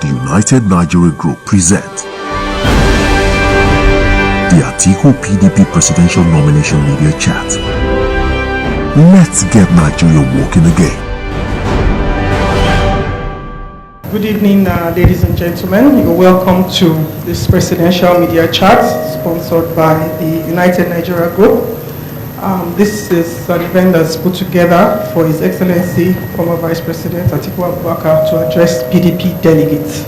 the United Nigeria Group present the Atiku PDP Presidential Nomination Media Chat. Let's get Nigeria walking again. Good evening, ladies and gentlemen. You're welcome to this Presidential Media Chat sponsored by the United Nigeria Group. This is an event that's put together for His Excellency, former Vice President Atiku Abubakar, to address PDP delegates.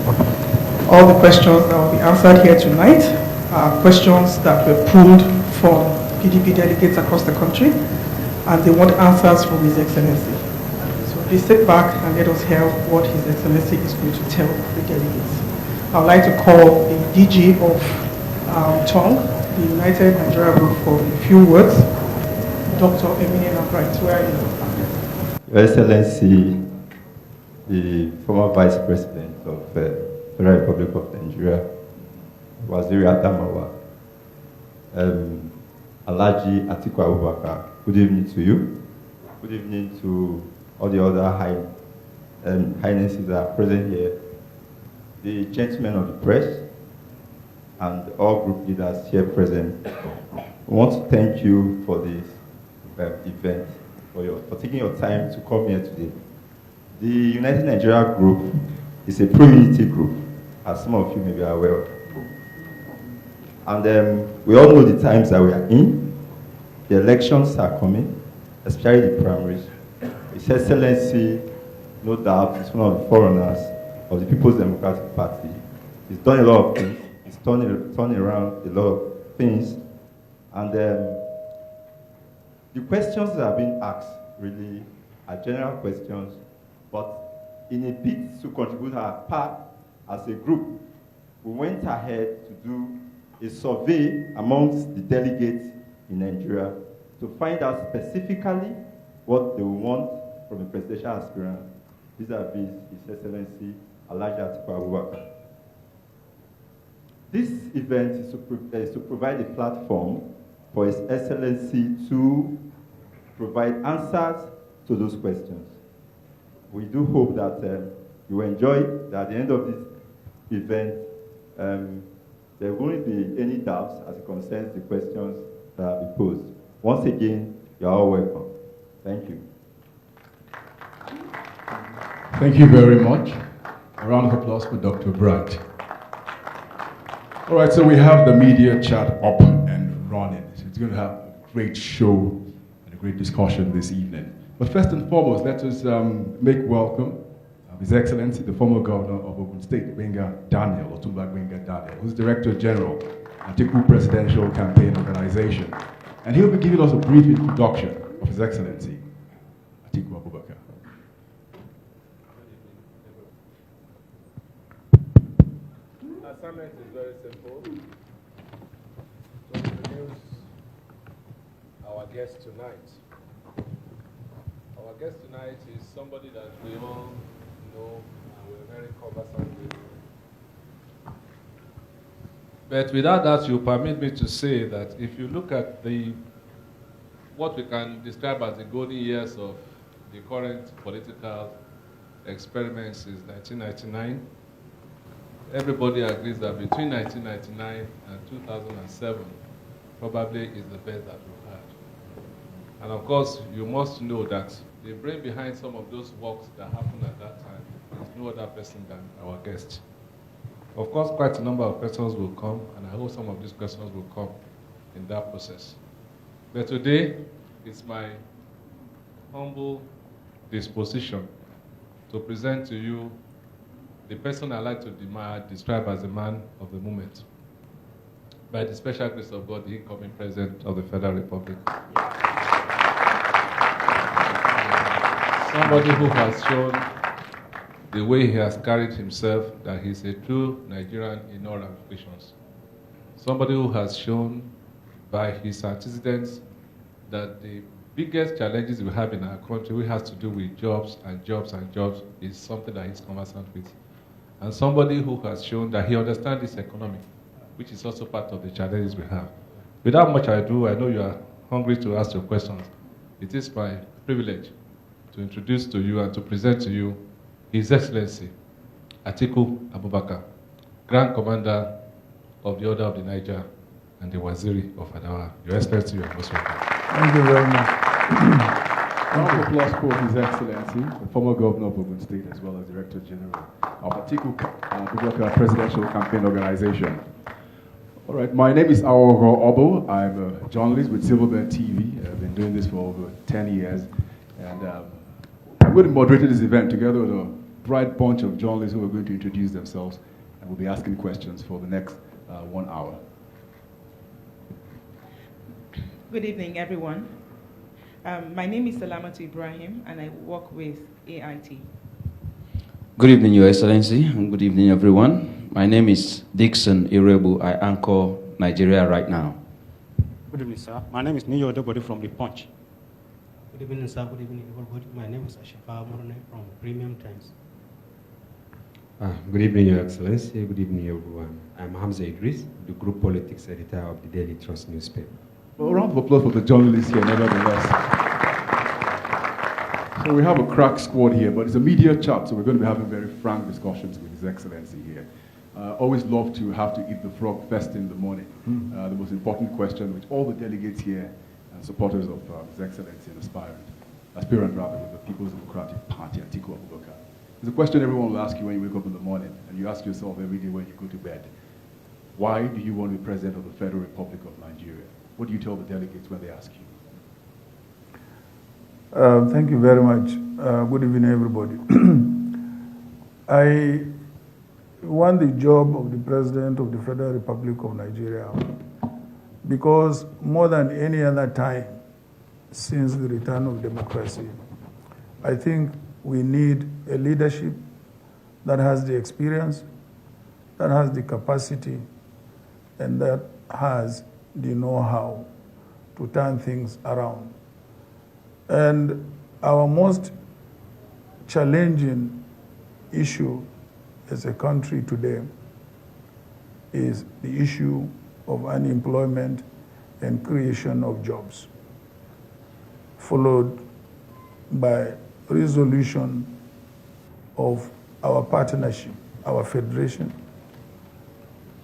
All the questions that will be answered here tonight are questions that were pulled from PDP delegates across the country, and they want answers from His Excellency. So please sit back and let us hear what His Excellency is going to tell the delegates. I would like to call the DG of TONG, the United Nigeria Group, for a few words. Dr. Eminem Bright, where are you? Your Excellency, the former Vice President of the Federal Republic of Nigeria, Waziri Adamawa, Alhaji Atiku Abubakar, good evening to you. Good evening to all the other highnesses that are present here, the gentlemen of the press, and all group leaders here present. We want to thank you for this event, for taking your time to come here today. The United Nigeria Group is a pro-unity group, as some of you may be aware of. And we all know the times that we are in. The elections are coming, especially the primaries. His Excellency, no doubt, is one of the forerunners of the People's Democratic Party. He's done a lot of things. He's turned around a lot of things. And the questions that are being asked really are general questions, but in a bid to contribute our part as a group, we went ahead to do a survey amongst the delegates in Nigeria to find out specifically what they want from a presidential aspirant, vis-a-vis His Excellency Alhaji Atiku Abubakar. This event is to provide a platform for His Excellency to provide answers to those questions. We do hope that you enjoy that at the end of this event, there won't be any doubts as it concerns the questions that will be posed. Once again, you're all welcome. Thank you. Thank you very much. A round of applause for Dr. Bright. All right, so we have the media chat up and running. So it's going to have a great show and a great discussion this evening. But first and foremost, let us make welcome His Excellency, the former governor of Ogun State, Gbenga Daniel, Otumba Gbenga Daniel, who's Director General, Atiku Presidential Campaign Organization. And he'll be giving us a brief introduction of His Excellency, Atiku Abubakar. The assignment is very simple. To introduce our guest tonight. Our guest tonight is somebody that we all know and we're very conversant with. But without that, you permit me to say that if you look at what we can describe as the golden years of the current political experiment since 1999, everybody agrees that between 1999 and 2007 probably is the best that we've had. And of course, you must know that the brain behind some of those works that happened at that time is no other person than our guest. Of course, quite a number of questions will come, and I hope some of these questions will come in that process. But today, it's my humble disposition to present to you the person I like to describe as the man of the moment. By the special grace of God, the incoming President of the Federal Republic. Somebody who has shown the way he has carried himself, that he's a true Nigerian in all ramifications. Somebody who has shown by his antecedents that the biggest challenges we have in our country, which has to do with jobs and jobs and jobs, is something that he's conversant with. And somebody who has shown that he understands this economy, which is also part of the challenges we have. Without much ado, I know you are hungry to ask your questions. It is my privilege to introduce to you and to present to you His Excellency Atiku Abubakar, Grand Commander of the Order of the Niger and the Waziri of Adawa. Your Excellency, you are most welcome. Thank you very much. Round of applause for His Excellency, the former Governor of Ogun State, as well as Director General of Atiku Abubakar Presidential Campaign Organization. All right, my name is Aoro Obo. I'm a journalist with Silverbird TV. I've been doing this for over 10 years. And I'm going to moderate this event together with a bright bunch of journalists who are going to introduce themselves, and we'll be asking questions for the next 1 hour. Good evening, everyone. My name is Salamatu Ibrahim, and I work with AIT. Good evening, Your Excellency, and good evening, everyone. My name is Dixon Irebu. I anchor Nigeria Right Now. Good evening, sir. My name is Niyo Odobody from The Punch. Good evening, sir. Good evening, everybody. My name is Ashifa Morone from Premium Times. Good evening, Your Excellency. Good evening, everyone. I'm Hamza Idris, the Group Politics Editor of the Daily Trust newspaper. Well, a round of applause for the journalists here, nevertheless. So we have a crack squad here, but it's a media chat, so we're going to be having very frank discussions with His Excellency here. Always love to have to eat the frog first in the morning. The most important question, which all the delegates here and supporters of His Excellency and aspirant rather, with the People's Democratic Party, Atiku Abubakar. It's a question everyone will ask you when you wake up in the morning, and you ask yourself every day when you go to bed. Why do you want to be president of the Federal Republic of Nigeria? What do you tell the delegates when they ask you? Thank you very much. Good evening, everybody. I want the job of the President of the Federal Republic of Nigeria because more than any other time since the return of democracy, I think we need a leadership that has the experience, that has the capacity, and that has the know-how to turn things around. And our most challenging issue as a country today is the issue of unemployment and creation of jobs, followed by resolution of our partnership, our federation,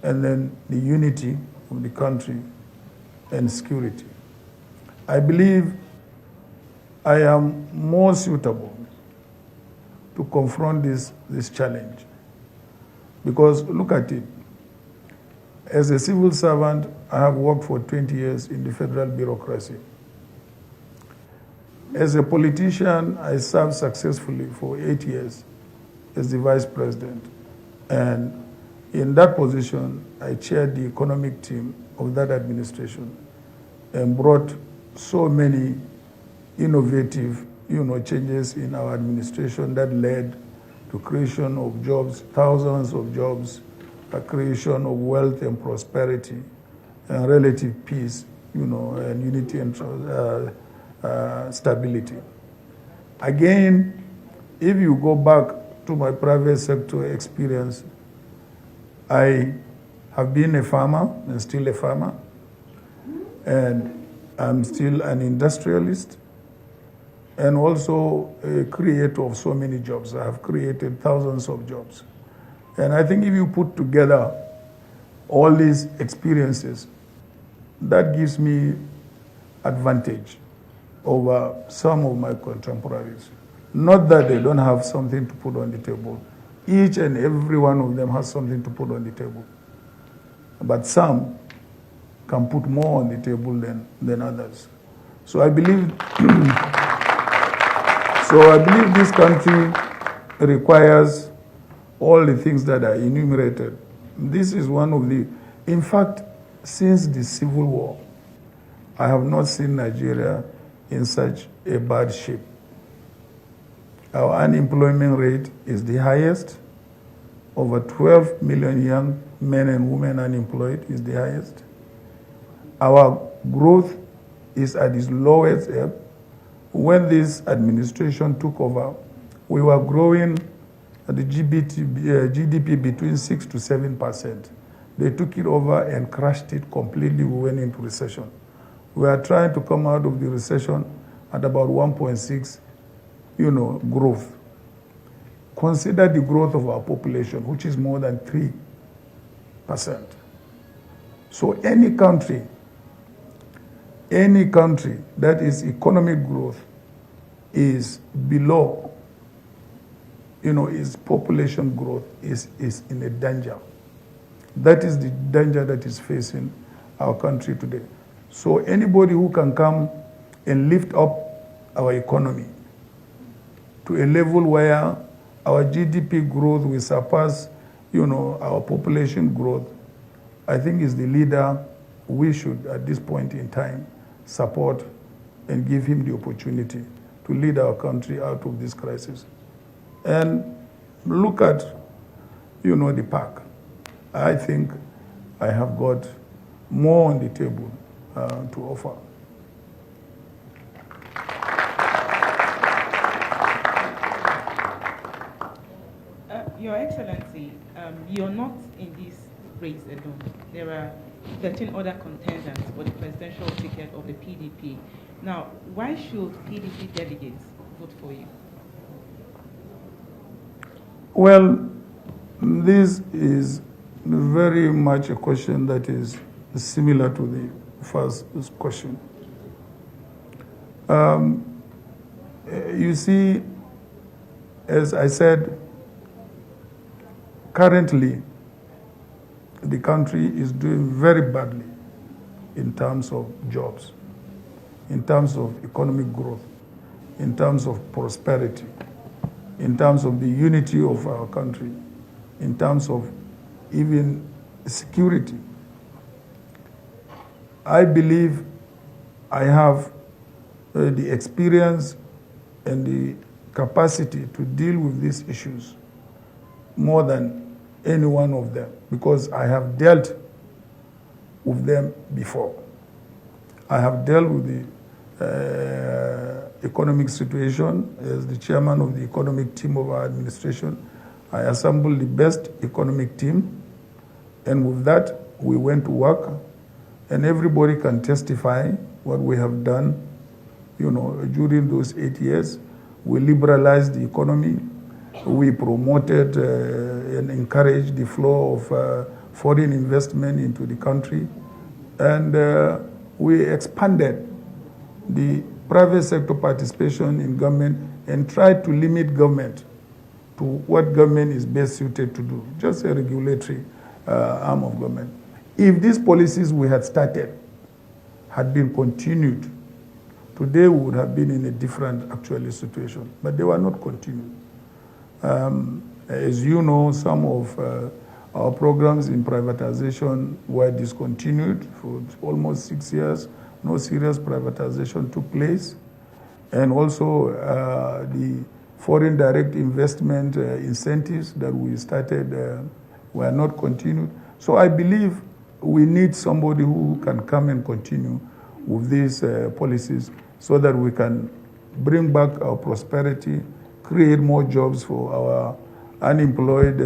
and then the unity of the country and security. I believe I am more suitable to confront this challenge because look at it. As a civil servant, I have worked for 20 years in the federal bureaucracy. As a politician, I served successfully for 8 years as the vice president. And in that position, I chaired the economic team of that administration and brought so many innovative, changes in our administration that led to creation of jobs, thousands of jobs, a creation of wealth and prosperity, and relative peace, and unity and stability. Again, if you go back to my private sector experience, I have been a farmer and still a farmer, and I'm still an industrialist and also a creator of so many jobs. I have created thousands of jobs. And I think if you put together all these experiences, that gives me advantage over some of my contemporaries. Not that they don't have something to put on the table. Each and every one of them has something to put on the table. But some can put more on the table than others. So I believe this country requires all the things that are enumerated. This is one of the, in fact, since the Civil War, I have not seen Nigeria in such a bad shape. Our unemployment rate is the highest. Over 12 million young men and women unemployed is the highest. Our growth is at its lowest ebb. When this administration took over, we were growing at the GDP between 6 to 7%. They took it over and crashed it completely. We went into recession. We are trying to come out of the recession at about 1.6, growth. consider the growth of our population, which is more than 3%. So any country that is economic growth is below, its population growth is in a danger. That is the danger that is facing our country today. So anybody who can come and lift up our economy to a level where our GDP growth will surpass, our population growth, I think is the leader we should, at this point in time, support and give him the opportunity to lead our country out of this crisis. And look at, the park. I think I have got more on the table to offer. Your Excellency, you're not in this race alone. There are 13 other contenders for the presidential ticket of the PDP. Now, why should PDP delegates vote for you? Well, this is very much a question that is similar to the first question. You see, as I said, currently the country is doing very badly in terms of jobs, in terms of economic growth, in terms of prosperity, in terms of the unity of our country, in terms of even security. I believe I have the experience and the capacity to deal with these issues more than any one of them, because I have dealt with them before. I have dealt with the economic situation as the chairman of the economic team of our administration. I assembled the best economic team, and with that, we went to work, and everybody can testify what we have done, during those 8 years. We liberalized the economy. We promoted and encouraged the flow of foreign investment into the country. And we expanded the private sector participation in government and tried to limit government to what government is best suited to do, just a regulatory arm of government. If these policies we had started had been continued, today we would have been in a different actually situation, but they were not continued. As you know, some of our programs in privatization were discontinued for almost 6 years. No serious privatization took place. And also the foreign direct investment incentives that we started were not continued. So I believe we need somebody who can come and continue with these policies so that we can bring back our prosperity, create more jobs for our unemployed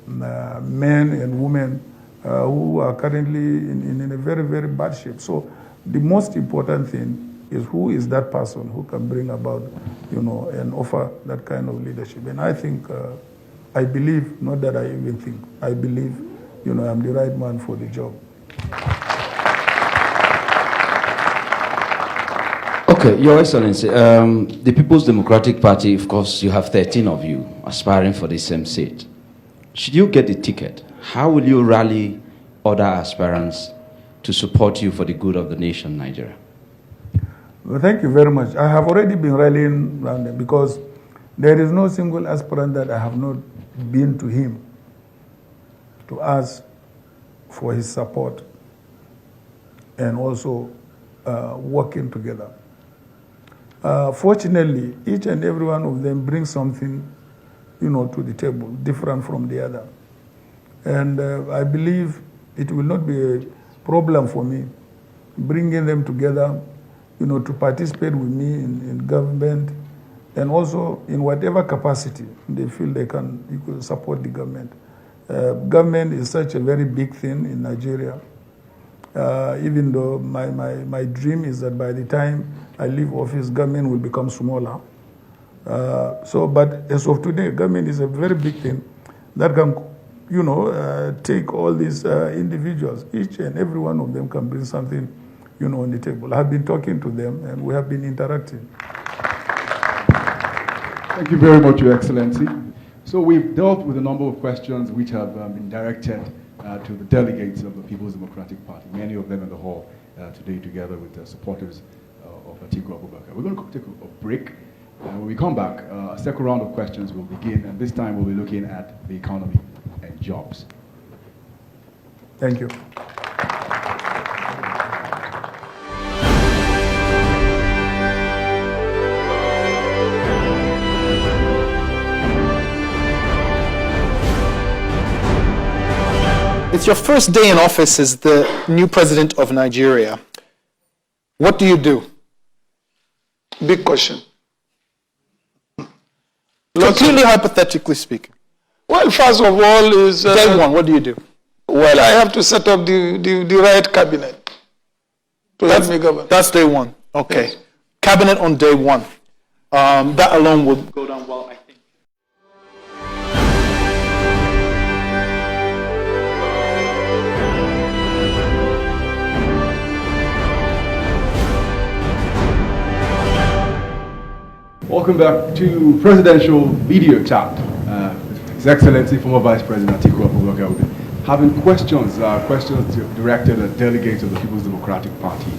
men and women who are currently in a very, very bad shape. So the most important thing is who is that person who can bring about, and offer that kind of leadership. And I think, I believe, not that I even think, I believe, I'm the right man for the job. Okay, Your Excellency, the People's Democratic Party, of course, you have 13 of you aspiring for the same seat. Should you get the ticket, how will you rally other aspirants to support you for the good of the nation, Nigeria? Well, thank you very much. I have already been rallying around them because there is no single aspirant that I have not been to him to ask for his support and also working together. Fortunately, each and every one of them brings something, to the table, different from the other. And I believe it will not be a problem for me bringing them together, to participate with me in government and also in whatever capacity they feel they can support the government. Government is such a very big thing in Nigeria. Even though my dream is that by the time I leave office, government will become smaller. But as of today, government is a very big thing that can, take all these individuals. Each and every one of them can bring something, on the table. I have been talking to them and we have been interacting. Thank you very much, Your Excellency. So we've dealt with a number of questions which have been directed to the delegates of the People's Democratic Party, many of them in the hall today together with the supporters of Atiku Abubakar. We're going to take a break. When we come back, a second round of questions will begin, and this time we'll be looking at the economy and jobs. Thank you. It's your first day in office as the new president of Nigeria. What do you do? Big question. Completely hypothetically speaking. Well, first of all is... Day one, what do you do? Well, I have to set up the right cabinet to help me govern. That's day one. Okay. Yes. Cabinet on day one. That alone will go down well, I think. Welcome back to Presidential Video Chat. His Excellency, former Vice President Atiku Abubakar, will be having questions directed at delegates of the People's Democratic Party.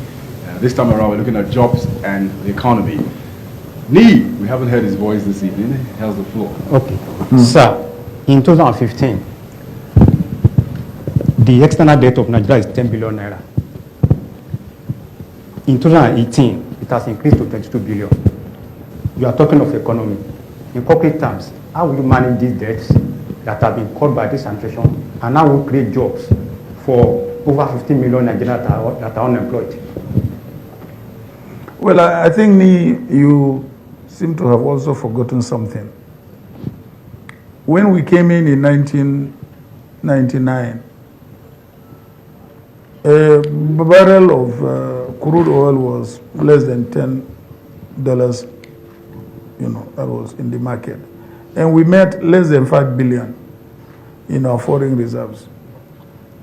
This time around, we're looking at jobs and the economy. Nee, we haven't heard his voice this evening. He has the floor. Okay. Sir, in 2015, the external debt of Nigeria is 10 billion naira. In 2018, it has increased to 22 billion. You are talking of economy. In concrete terms, how will you manage these debts that have been caused by this administration, and how will you create jobs for over 15 million Nigerians that are unemployed? Well, I think you seem to have also forgotten something. When we came in 1999, a barrel of crude oil was less than $10, that was in the market. And we met less than 5 billion in our foreign reserves.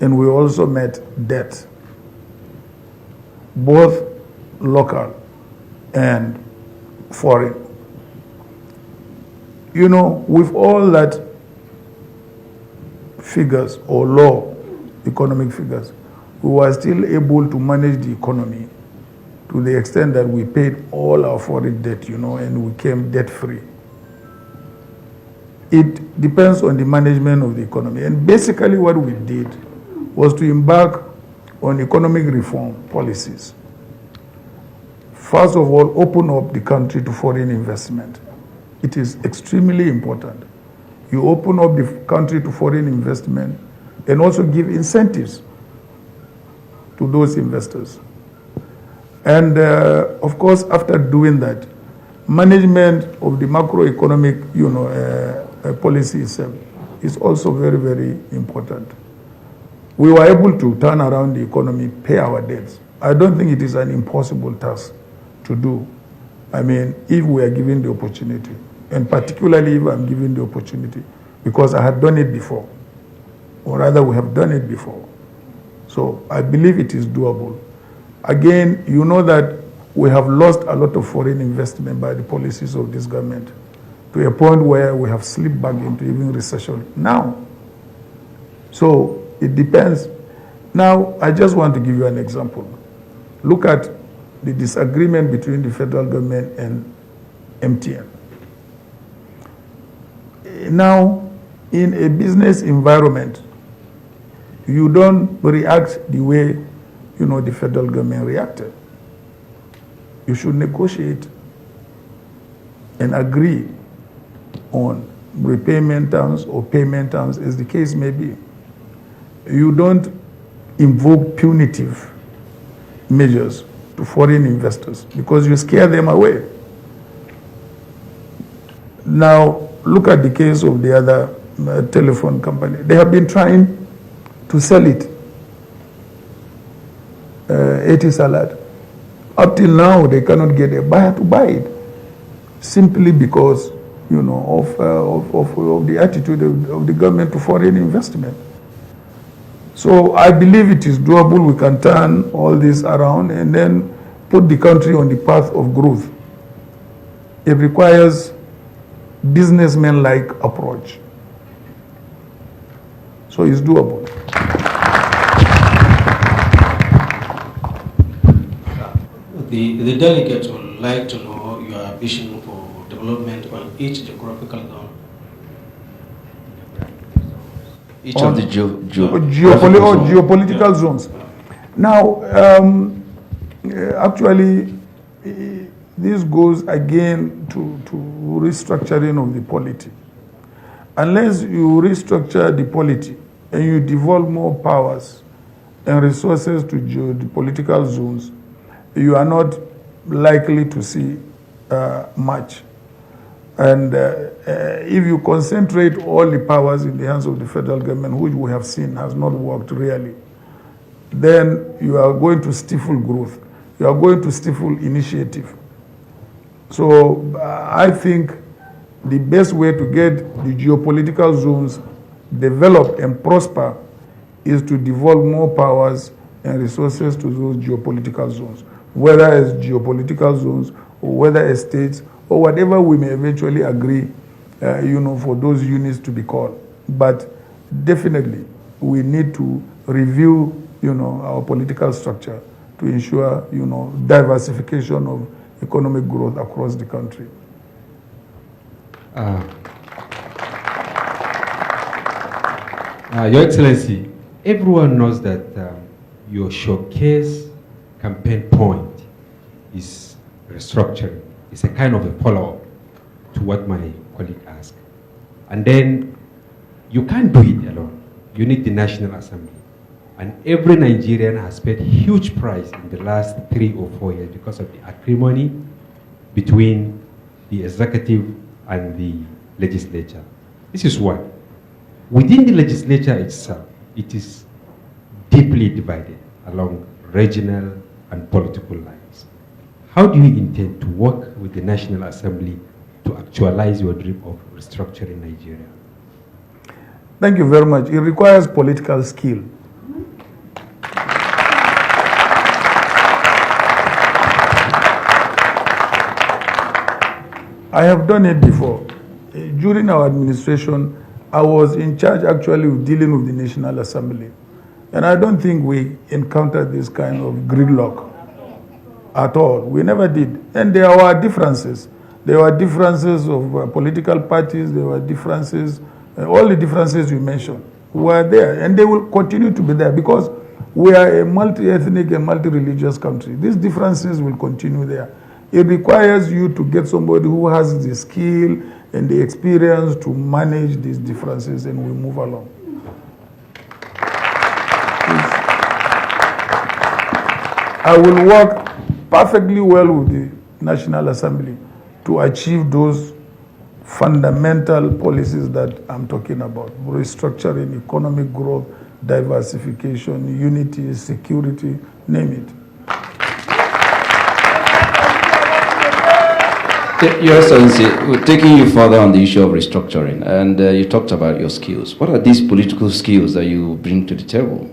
And we also met debt, both local and foreign. With all that figures or low economic figures, we were still able to manage the economy to the extent that we paid all our foreign debt, and we came debt-free. It depends on the management of the economy. And basically what we did was to embark on economic reform policies. First of all, open up the country to foreign investment. It is extremely important. You open up the country to foreign investment and also give incentives to those investors. And of course, after doing that, management of the macroeconomic, policy itself is also very, very important. We were able to turn around the economy, pay our debts. I don't think it is an impossible task to do. I mean, if we are given the opportunity, and particularly if I'm given the opportunity, because I had done it before, or rather we have done it before. So I believe it is doable. Again, you know that we have lost a lot of foreign investment by the policies of this government to a point where we have slipped back into even recession now. So it depends. Now, I just want to give you an example. Look at the disagreement between the federal government and MTN. Now, in a business environment, you don't react the way the federal government reacted. You should negotiate and agree on repayment terms or payment terms, as the case may be. You don't invoke punitive measures to foreign investors because you scare them away. Now, look at the case of the other telephone company. They have been trying to sell it. Etisalat. Up till now, they cannot get a buyer to buy it. simply because, of the attitude of the government to foreign investment. So I believe it is doable. We can turn all this around and then put the country on the path of growth. It requires businessman-like approach. So it's doable. The delegates would like to know your vision for development on each geographical zone. Each of the geopolitical zones. Now, actually, this goes again to restructuring of the polity. Unless you restructure the polity and you devolve more powers and resources to the political zones, you are not likely to see much. And if you concentrate all the powers in the hands of the federal government, which we have seen has not worked really, then you are going to stifle growth. You are going to stifle initiative. So I think the best way to get the geopolitical zones developed and prosper is to devolve more powers and resources to those geopolitical zones, whether as geopolitical zones or whether as states or whatever we may eventually agree, for those units to be called. But definitely, we need to review, our political structure to ensure, diversification of economic growth across the country. Your Excellency, everyone knows that your showcase campaign point is restructuring. It's a kind of a follow-up to what my colleague asked. And then you can't do it alone. You need the National Assembly. And every Nigerian has paid huge price in the last 3 or 4 years because of the acrimony between the executive and the legislature. This is what, within the legislature itself, it is deeply divided along regional and political lines. How do you intend to work with the National Assembly to actualize your dream of restructuring Nigeria? Thank you very much. It requires political skill. I have done it before. During our administration, I was in charge actually of dealing with the National Assembly. And I don't think we encountered this kind of gridlock at all. We never did. And there were differences. There were differences of political parties. There were differences. All the differences you mentioned were there. And they will continue to be there because we are a multi-ethnic and multi-religious country. These differences will continue there. It requires you to get somebody who has the skill and the experience to manage these differences, and we move along. I will work perfectly well with the National Assembly to achieve those fundamental policies that I'm talking about: restructuring, economic growth, diversification, unity, security, name it. Your Excellency, we're taking you further on the issue of restructuring, and you talked about your skills. What are these political skills that you bring to the table?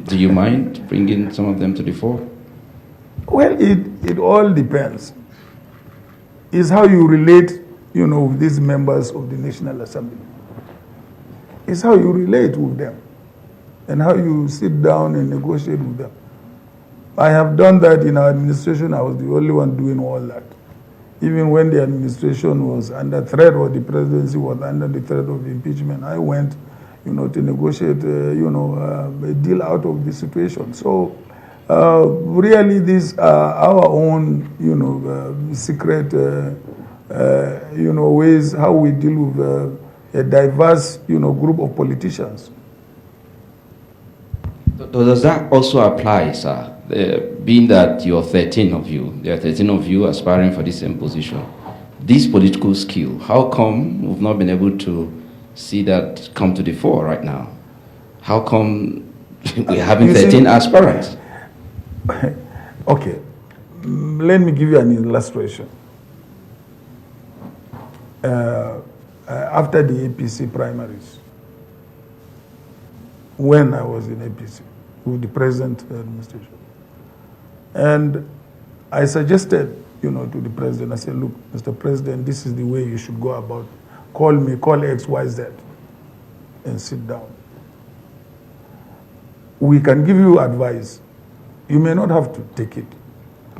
Do you mind bringing some of them to the fore? Well, it all depends. It's how you relate, with these members of the National Assembly. It's how you relate with them and how you sit down and negotiate with them. I have done that in our administration. I was the only one doing all that. Even when the administration was under threat or the presidency was under the threat of impeachment, I went, to negotiate, a deal out of the situation. So really these are our own, secret, ways how we deal with a diverse, group of politicians. Does that also apply, sir? Being that you're 13 of you, there are 13 of you aspiring for this same position, this political skill, how come we've not been able to see that come to the fore right now? How come we're having 13 aspirants? Okay. Let me give you an illustration. After the APC primaries, when I was in APC with the present administration, and I suggested, to the president, I said, look, Mr. President, this is the way you should go about. Call me, call XYZ, and sit down. We can give you advice. You may not have to take it,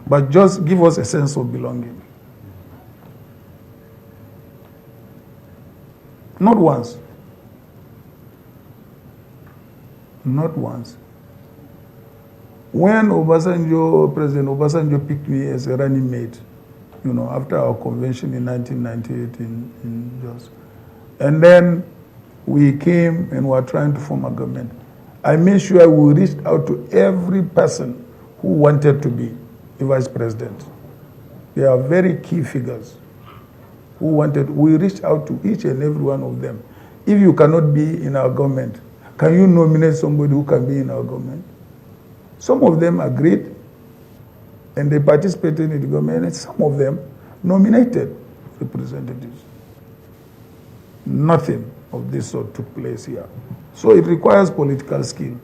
but just give us a sense of belonging. Not once. Not once. When President Obasanjo picked me as a running mate, after our convention in 1998 in Jos, and then we came and were trying to form a government, I made sure we reached out to every person who wanted to be the vice president. They are very key figures who wanted. We reached out to each and every one of them. If you cannot be in our government, can you nominate somebody who can be in our government? Some of them agreed, and they participated in the government, and some of them nominated representatives. Nothing of this sort took place here. So it requires political skill.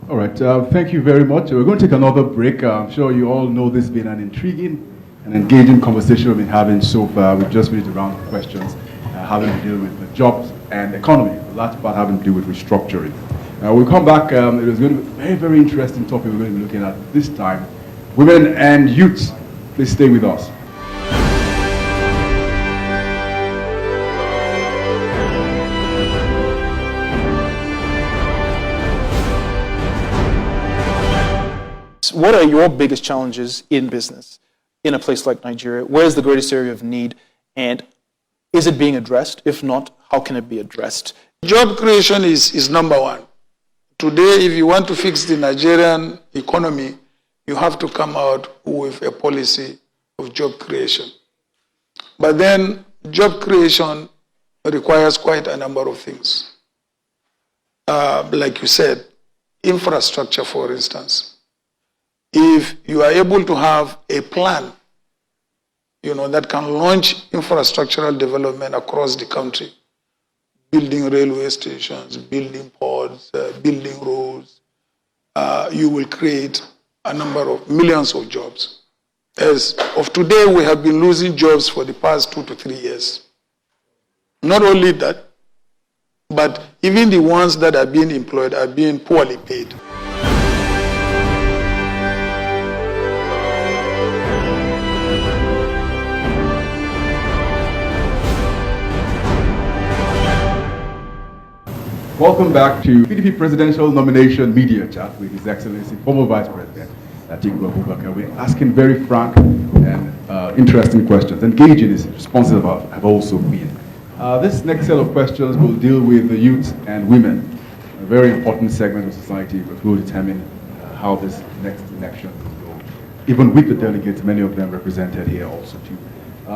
All right, thank you very much. We're going to take another break. I'm sure you all know this has been an intriguing and engaging conversation we've been having so far. We've just finished a round of questions having to do with the jobs and economy, the last part having to do with restructuring. We'll come back. It was going to be a very, very interesting topic we're going to be looking at this time. Women and youths, please stay with us. What are your biggest challenges in business in a place like Nigeria? Where is the greatest area of need, and is it being addressed? If not, how can it be addressed? Job creation is number one. Today, if you want to fix the Nigerian economy, you have to come out with a policy of job creation. But then job creation requires quite a number of things. Like you said, infrastructure, for instance. If you are able to have a plan, that can launch infrastructural development across the country, building railway stations, building ports, building roads, you will create a number of millions of jobs. As of today, we have been losing jobs for the past 2 to 3 years. Not only that, but even the ones that are being employed are being poorly paid. Welcome back to PDP Presidential Nomination Media Chat with His Excellency, former Vice President Atiku Abubakar. We're asking very frank and interesting questions. Engaging his responses have also been. This next set of questions will deal with the youth and women, a very important segment of society which will determine how this next election will go. Even with the delegates, many of them represented here also too.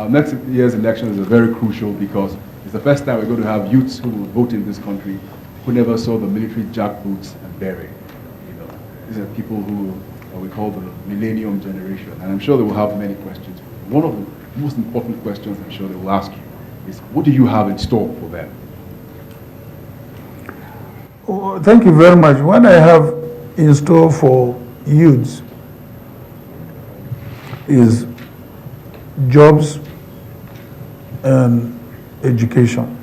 Next year's election is very crucial because it's the first time we're going to have youths who will vote in this country who never saw the military jackboots and beret. These are people who we call the millennium generation, and I'm sure they will have many questions. One of the most important questions I'm sure they will ask you is, what do you have in store for them? Oh, thank you very much. What I have in store for youths is jobs and education.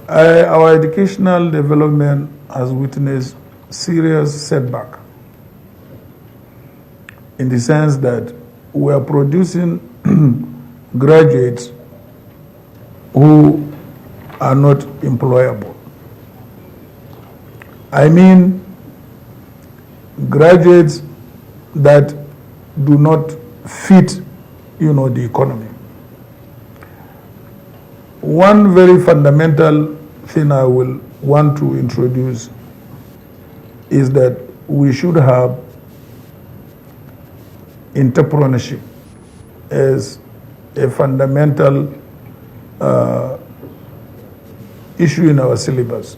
Our educational development has witnessed serious setback in the sense that we are producing graduates who are not employable. I mean graduates that do not fit, the economy. One very fundamental thing I will want to introduce is that we should have entrepreneurship as a fundamental issue in our syllabus,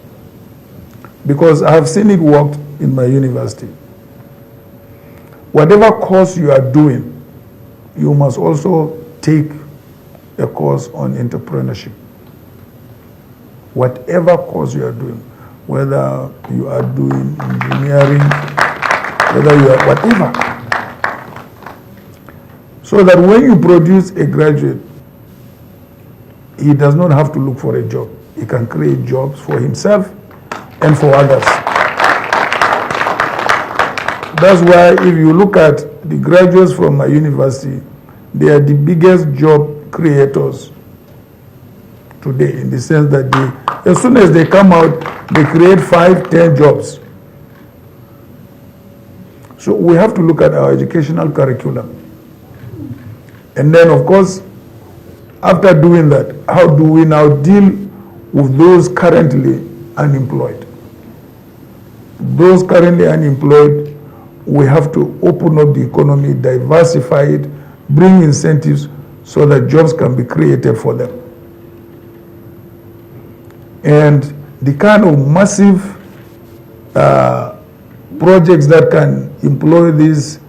because I have seen it work in my university. Whatever course you are doing, you must also take a course on entrepreneurship. Whatever course you are doing, whether you are doing engineering, whether you are whatever. So that when you produce a graduate, he does not have to look for a job. He can create jobs for himself and for others. That's why if you look at the graduates from my university, they are the biggest job creators today, in the sense that they, as soon as they come out, they create 5, 10 jobs. So we have to look at our educational curriculum. And then, of course, after doing that, how do we now deal with those currently unemployed? Those currently unemployed, we have to open up the economy, diversify it, bring incentives so that jobs can be created for them. And the kind of massive projects that can employ this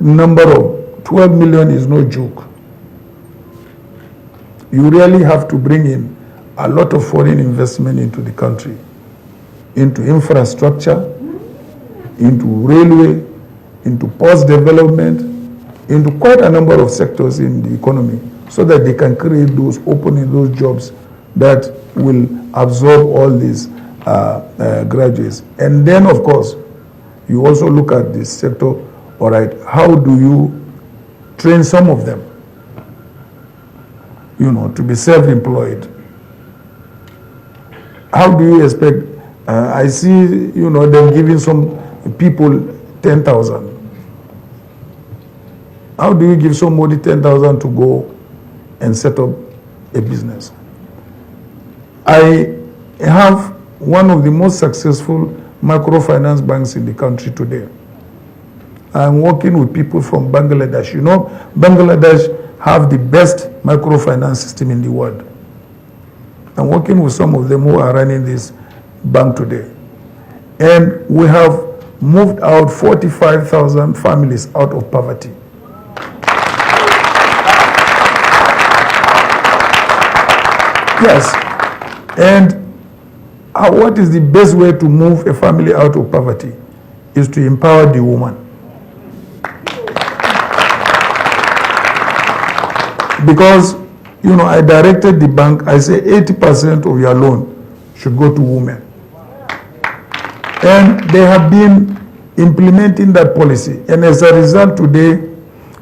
number of 12 million is no joke. You really have to bring in a lot of foreign investment into the country, into infrastructure, into railway, into post development, into quite a number of sectors in the economy, so that they can create those, opening those jobs that will absorb all these graduates. And then, of course, you also look at this sector, all right, how do you train some of them, to be self-employed? How do you expect, I see, them giving some people 10,000. How do you give somebody 10,000 to go and set up a business? I have one of the most successful microfinance banks in the country today. I'm working with people from Bangladesh. Bangladesh have the best microfinance system in the world. I'm working with some of them who are running this bank today. And we have moved out 45,000 families out of poverty. Yes. And what is the best way to move a family out of poverty? Is to empower the woman. Because, I directed the bank, I say 80% of your loan should go to women. And they have been implementing that policy. And as a result, today,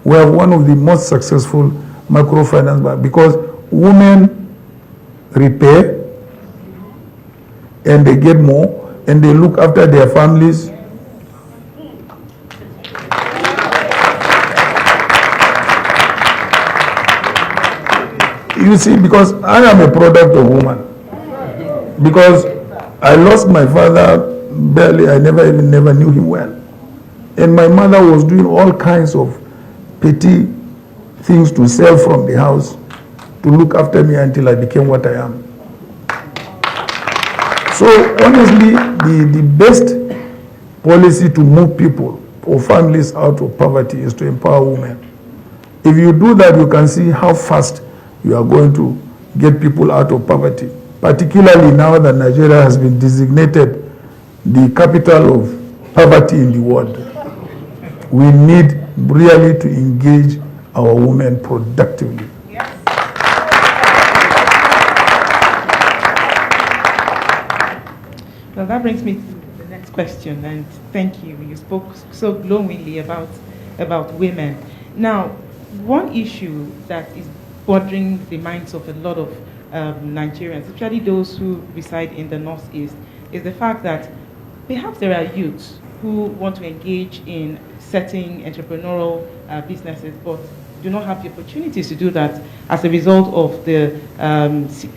we have one of the most successful microfinance banks, because women repay, and they get more, and they look after their families. You see, because I am a product of woman. Because I lost my father barely, I never knew him well. And my mother was doing all kinds of petty things to sell from the house to look after me until I became what I am. So honestly, the best policy to move people or families out of poverty is to empower women. If you do that, you can see how fast you are going to get people out of poverty, particularly now that Nigeria has been designated the capital of poverty in the world. We need really to engage our women productively. Well, that brings me to the next question, and thank you. You spoke so glowingly about women. Now, one issue that is bothering the minds of a lot of Nigerians, especially those who reside in the Northeast, is the fact that perhaps there are youths who want to engage in setting entrepreneurial businesses, but do not have the opportunities to do that as a result of the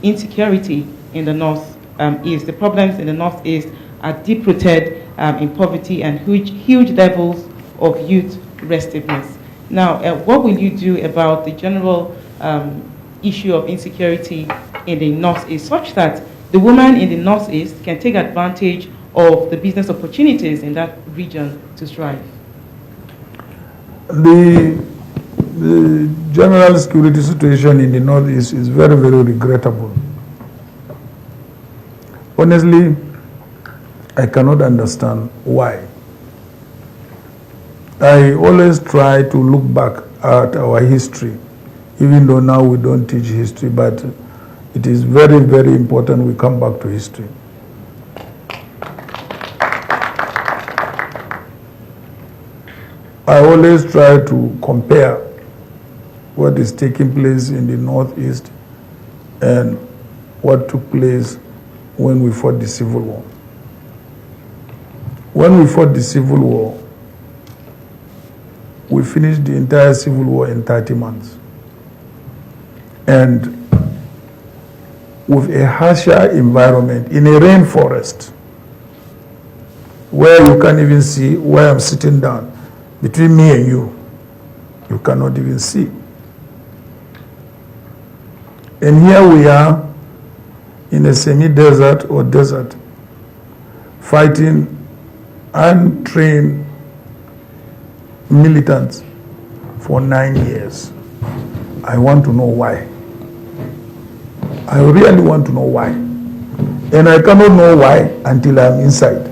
insecurity in the Northeast. The problems in the Northeast are deep-rooted in poverty and huge levels of youth restiveness. Now, what will you do about the general issue of insecurity in the Northeast, such that the woman in the Northeast can take advantage of the business opportunities in that region to thrive? The general security situation in the Northeast is very, very regrettable. Honestly, I cannot understand why. I always try to look back at our history, even though now we don't teach history, but it is very, very important we come back to history. I always try to compare what is taking place in the Northeast and what took place when we fought the Civil War. When we fought the Civil War, we finished the entire Civil War in 30 months. And with a harsher environment in a rainforest, where you can't even see where I'm sitting down, between me and you cannot even see. And here we are in a semi-desert or desert, fighting untrained militants for 9 years. I want to know why. I really want to know why. And I cannot know why until I'm inside.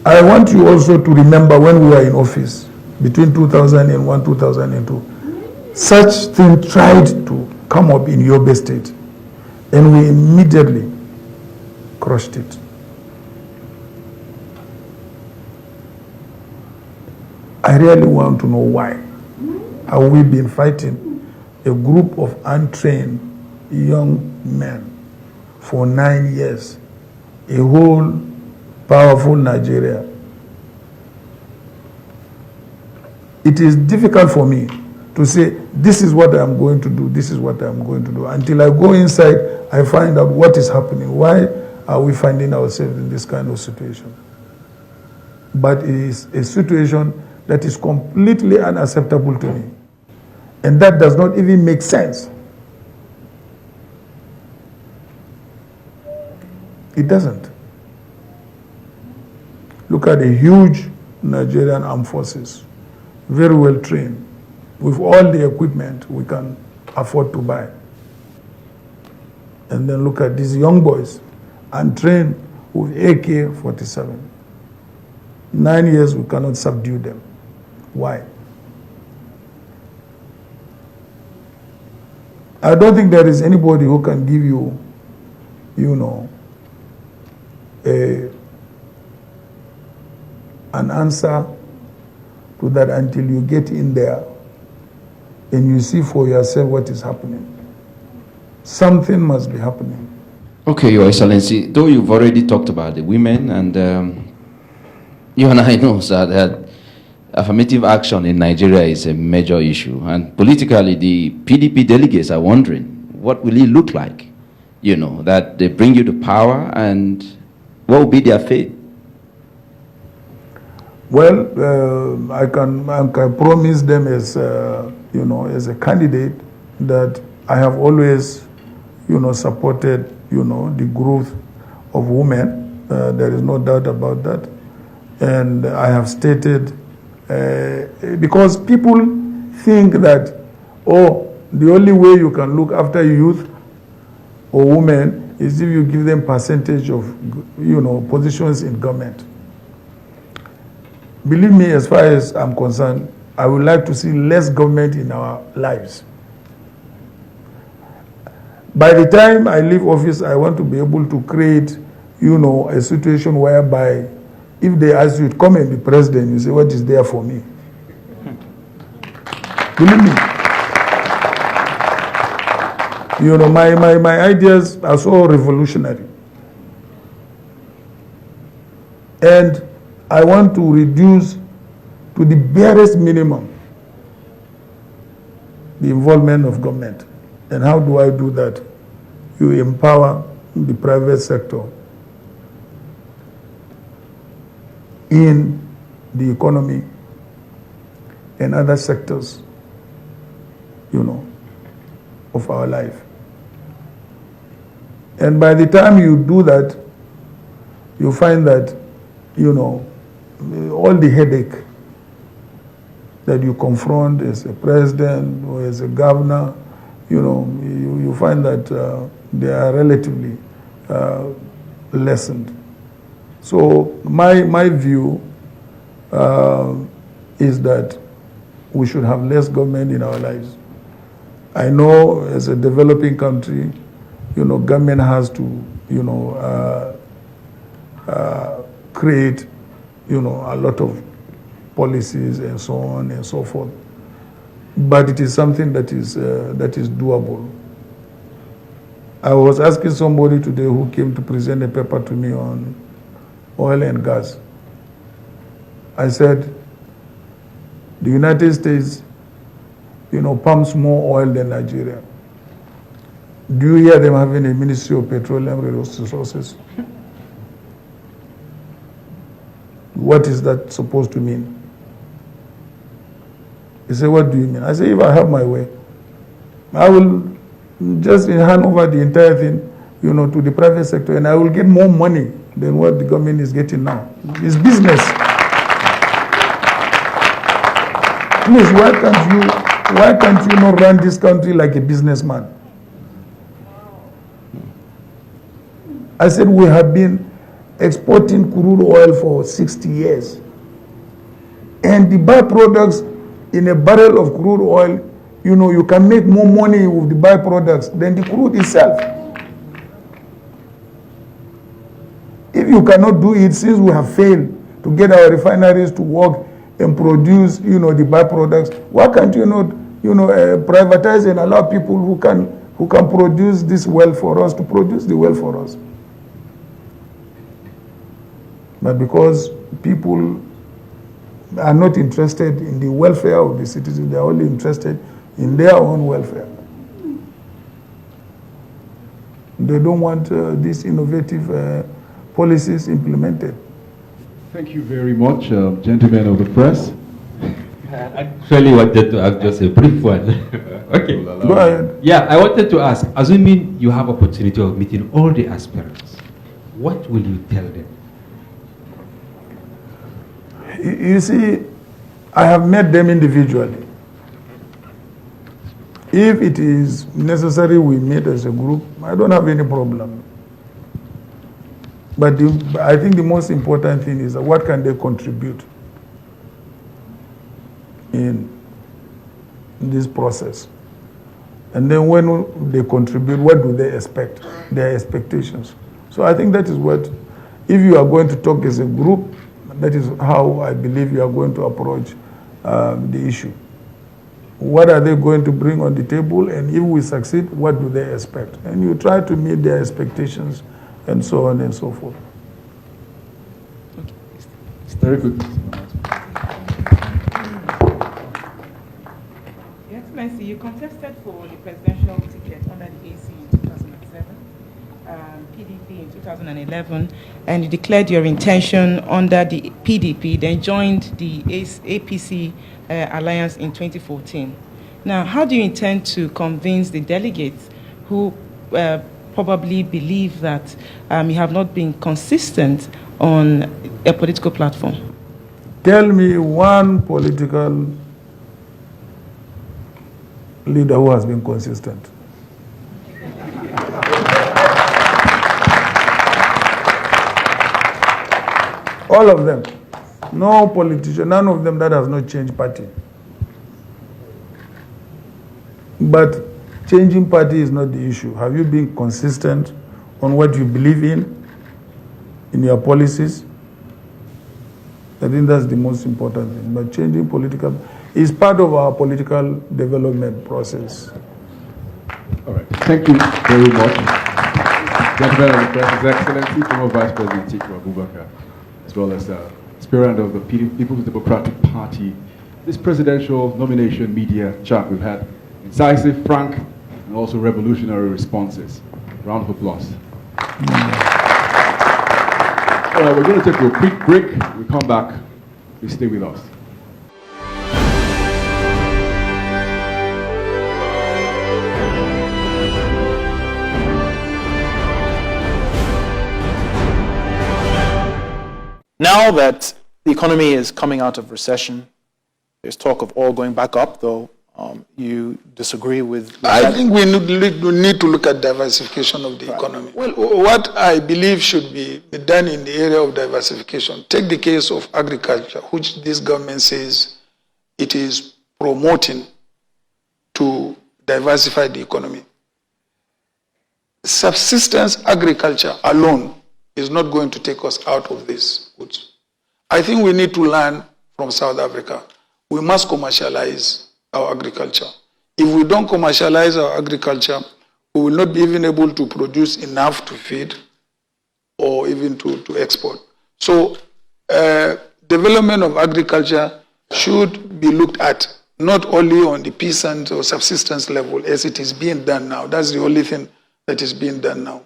I want you also to remember when we were in office, between 2001 2002, such thing tried to come up in Yobe State, and we immediately crushed it. I really want to know why. Have we been fighting a group of untrained young men for 9 years, a whole powerful Nigeria? It is difficult for me to say, this is what I'm going to do, this is what I'm going to do. Until I go inside, I find out what is happening. Why are we finding ourselves in this kind of situation? But it is a situation that is completely unacceptable to me. And that does not even make sense. It doesn't. Look at the huge Nigerian armed forces, very well trained, with all the equipment we can afford to buy. And then look at these young boys, untrained with AK-47. 9 years we cannot subdue them. Why? I don't think there is anybody who can give you, an answer to that until you get in there and you see for yourself what is happening. Something must be happening. Okay, Your Excellency, though you've already talked about the women, and you and I know, sir, that affirmative action in Nigeria is a major issue. And politically, the PDP delegates are wondering, what will it look like? That they bring you to power, and what will be their fate? Well, I can promise them as, as a candidate that I have always, supported, the growth of women. There is no doubt about that. And I have stated, because people think that, the only way you can look after youth or women is if you give them percentage of, positions in government. Believe me, as far as I'm concerned, I would like to see less government in our lives. By the time I leave office, I want to be able to create, a situation whereby if they ask you to come and be president, you say, what is there for me? Believe me. My ideas are so revolutionary. And I want to reduce to the barest minimum the involvement of government. And how do I do that? You empower the private sector in the economy and other sectors of our life. And by the time you do that, you find that, all the headache that you confront as a president or as a governor, you find that they are relatively lessened. So my view is that we should have less government in our lives. I know as a developing country, government has to, create, a lot of policies and so on and so forth. But it is something that is doable. I was asking somebody today who came to present a paper to me on oil and gas. I said, the United States, pumps more oil than Nigeria. Do you hear them having a Ministry of Petroleum Resources? What is that supposed to mean? He said, what do you mean? I said, if I have my way, I will just hand over the entire thing, to the private sector, and I will get more money than what the government is getting now. It's business. Please, why can't you not run this country like a businessman? I said we have been exporting crude oil for 60 years. And the byproducts in a barrel of crude oil, you can make more money with the byproducts than the crude itself. If you cannot do it, since we have failed to get our refineries to work and produce, the byproducts, why can't you not, privatize and allow people who can produce this well for us to produce the well for us? But because people are not interested in the welfare of the citizens, they are only interested in their own welfare. They don't want these innovative policies implemented. Thank you very much, gentlemen of the press. I actually wanted to ask just a brief one. Okay. Go ahead. Yeah, I wanted to ask, assuming you have opportunity of meeting all the aspirants, what will you tell them? You see, I have met them individually. If it is necessary we meet as a group, I don't have any problem. But I think the most important thing is what can they contribute in this process? And then when they contribute, what do they expect? Their expectations. So I think that is what, if you are going to talk as a group, that is how I believe you are going to approach the issue. What are they going to bring on the table? And if we succeed, what do they expect? And you try to meet their expectations and so on and so forth. Very good. Your Excellency, you contested for the presidential ticket under the AC in 2007, PDP in 2011, and you declared your intention under the PDP, then joined the APC alliance in 2014. Now, how do you intend to convince the delegates who probably believe that you have not been consistent on a political platform? Tell me one political leader who has been consistent. All of them. No politician, none of them that has not changed party. But changing party is not the issue. Have you been consistent on what you believe in your policies? I think that's the most important thing. But changing political is part of our political development process. All right. Thank you very much. Gentlemen of the press, His Excellency, former Vice President Atiku Abubakar, as well as aspirant of the People's Democratic Party. This presidential nomination media chat, we've had incisive, frank, and also revolutionary responses. Round of applause. All right, we're going to take a quick break. We come back. Please stay with us. Now that the economy is coming out of recession, there's talk of oil going back up, though you disagree with I think we need to look at diversification of the economy. Well, what I believe should be done in the area of diversification, take the case of agriculture, which this government says it is promoting to diversify the economy. Subsistence agriculture alone is not going to take us out of this. I think we need to learn from South Africa. We must commercialize our agriculture. If we don't commercialize our agriculture, we will not be even able to produce enough to feed or even to export. So development of agriculture should be looked at not only on the peasant or subsistence level as it is being done now. That's the only thing that is being done now.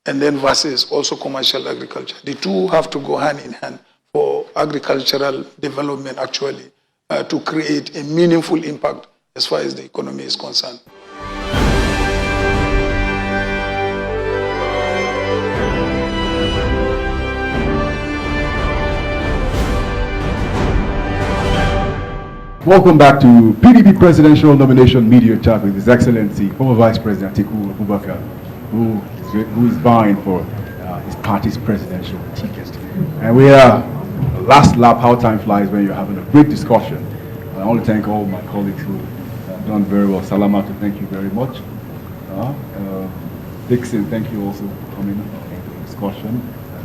And then versus also commercial agriculture. The two have to go hand in hand for agricultural development actually to create a meaningful impact as far as the economy is concerned. Welcome back to PDP Presidential Nomination Media Chat with His Excellency, former Vice President Atiku Abubakar, who is vying for his party's presidential ticket. And we are last lap, how time flies when you're having a great discussion. I want to thank all my colleagues who have done very well. Salamatu, thank you very much. Dixon, thank you also for coming to the discussion.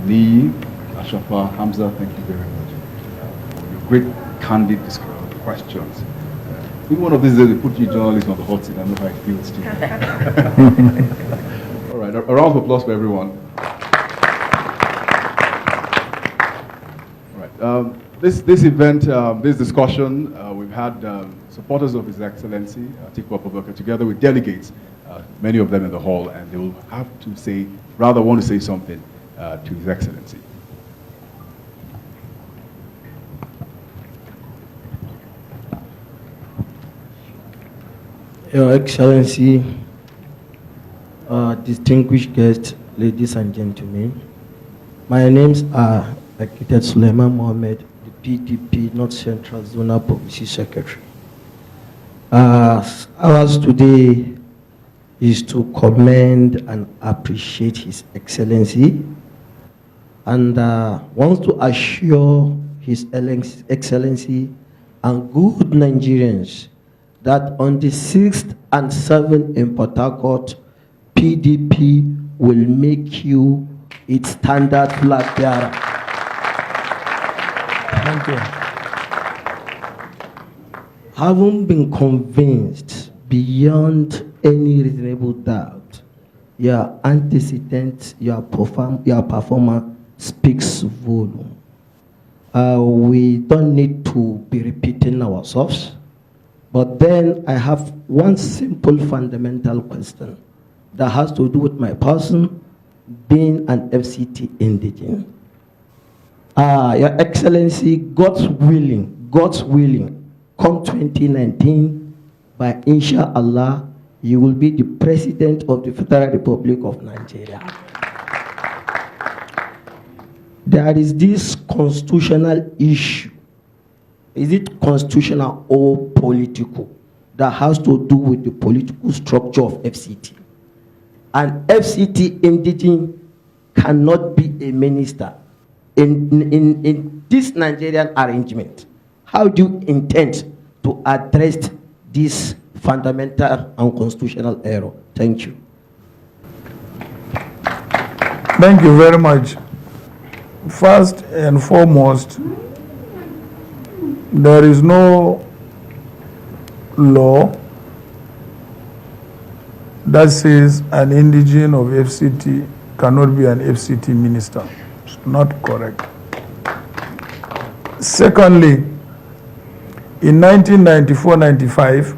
Lee, Ashafa, Hamza, thank you very much for your great candid questions. If one of these days they put you journalists on the hot seat, I know how it feels too. All right, a round of applause for everyone. All right, this event, this discussion, we've had supporters of His Excellency Atiku Abubakar together with delegates, many of them in the hall, and they will have to say, rather want to say something to His Excellency. Your Excellency, distinguished guests, ladies and gentlemen, my names are Architect Suleiman Mohammed, the PDP North Central Zonal Policy Secretary. Ours today is to commend and appreciate His Excellency and wants to assure His Excellency and good Nigerians that on the 6th and 7th in Port Harcourt, PDP will make you its standard flag bearer. Thank you. Having been convinced beyond any reasonable doubt, your antecedent, your performance speaks volume. We don't need to be repeating ourselves. But then I have one simple fundamental question that has to do with my person being an FCT indigene. Your Excellency, God's willing, come 2019, by inshallah, you will be the President of the Federal Republic of Nigeria. There is this constitutional issue. Is it constitutional or political? That has to do with the political structure of FCT. An FCT indigene cannot be a minister. In this Nigerian arrangement, how do you intend to address this fundamental and constitutional error? Thank you. Thank you very much. First and foremost, there is no law that says an indigene of FCT cannot be an FCT minister. It's not correct. Secondly, in 1994-95,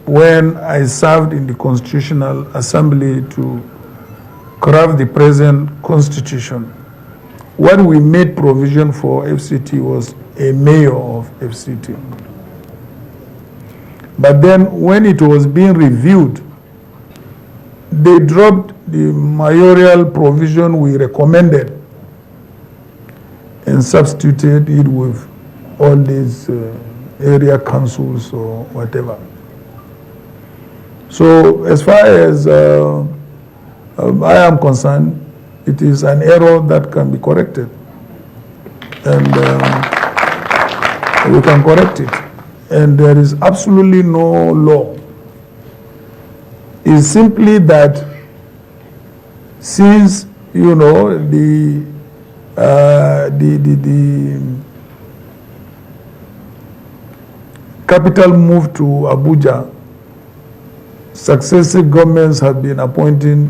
when I served in the Constitutional Assembly to craft the present constitution, what we made provision for FCT was a mayor of FCT. But then when it was being reviewed, they dropped the mayoral provision we recommended and substituted it with all these area councils or whatever. So as far as I am concerned, it is an error that can be corrected. And we can correct it. And there is absolutely no law. It's simply that since, you know, the capital moved to Abuja, successive governments have been appointing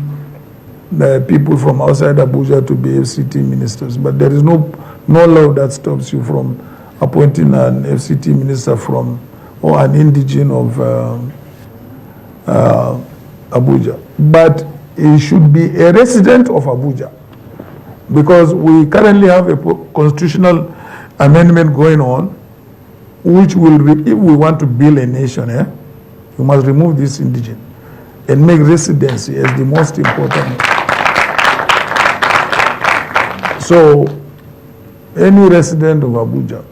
the people from outside Abuja to be FCT ministers, but there is no law that stops you from appointing an FCT minister from or an indigene of Abuja. But he should be a resident of Abuja, because we currently have a constitutional amendment going on, which will, if we want to build a nation, we must remove this indigene and make residency as the most important. So, any resident of Abuja,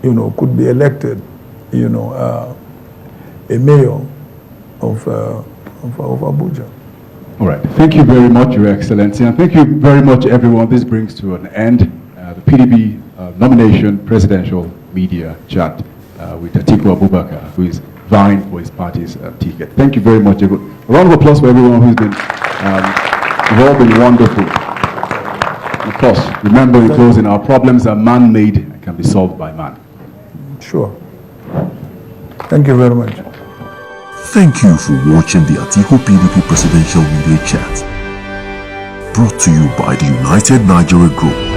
you know, could be elected, you know, a mayor of Abuja. All right. Thank you very much, Your Excellency, and thank you very much, everyone. This brings to an end the PDP nomination presidential media chat with Atiku Abubakar, who is vying for his party's ticket. Thank you very much. A round of applause for everyone who's been involved in wonderful. Of course, remember in closing, our problems are man-made and can be solved by man. Sure. Thank you very much. Thank you for watching the Atiku PDP Presidential Media Chat. Brought to you by the United Nigeria Group.